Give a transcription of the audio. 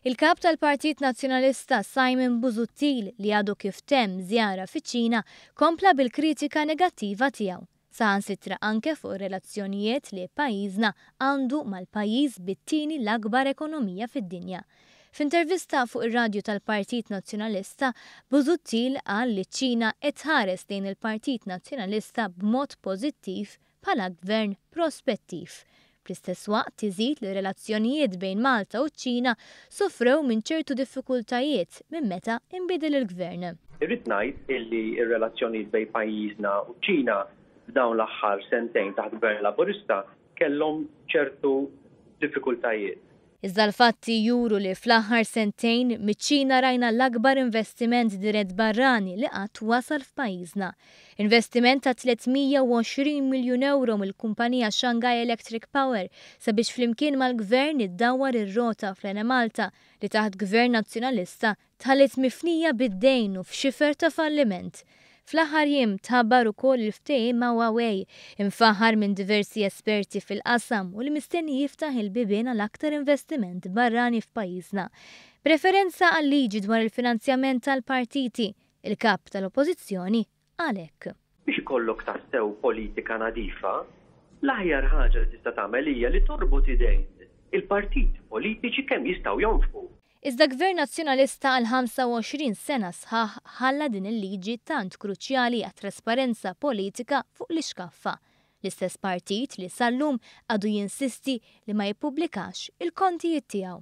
Il-kap tal-Partit Nazzjonalista Simon Busuttil li għadu kif temm żjara fiċ-Ċina kompla bil-kritika negattiva tiegħu. Saħansitra anke fuq relazzjonijiet li pajjiżna għandu mal-pajjiż bit-tieni l-akbar ekonomija fid-dinja. F'intervista fuq ir-radju tal-Partit Nazzjonalista, Busuttil qal li ċ-Ċina qed tħares lejn il-Partit Nazzjonalista b'mod pożittiv bħala gvern prospettiv. Fl-istess waqt iżid li relazzjonijiet bejn Malta u ċ-Ċina sofrew minn ċertu diffikultajiet minn meta inbidel il-gvern. Irrid ngħid illi r-relazzjonijiet bejn pajjiżna u ċ-Ċina f'dawn l-aħħar sentejn taħt gvern Laburista kellhom ċertu diffikultajiet. Iżda l-fatti juru li fl-aħħar sentejn miċ-Ċina rajna l-akbar investiment dirett barrani li qatt wasal f'pajjiżna. Investiment ta' 320 miljun euro mill-kumpanija Shanghai Electric Power sabiex flimkien mal-gvern iddawwar ir-rota fl-Enemalta li taħt gvern nazzjonalista tħallet mifnija bid-dejn u f'xifer ta' falliment. Fl-aħħar jiem tħabbar ukoll il-ftehim ma' Huawei imfaħħar minn diversi esperti fil-qasam u li mistenni jiftaħ il-bibien għal aktar investiment barrani f'pajjiżna. Preferenza għal liġi dwar il-finanzjament tal-partiti, il-kap tal-Oppożizzjoni għalhekk. Biex ikollok tassew politika nadifa, l-aħjar ħaġa li tista' tagħmel hija li torbot idejn il-partiti politiċi kemm jistgħu jonfqu. Iżda gvern nazzjonalista għal 25 sena sħaħ ħalla din il-liġi tant kruċjali għat trasparenza politika fuq l-iskaffa. L-istess partit li sal-lum għadu jinsisti li ma jippubblikax il-kontijiet tiegħu.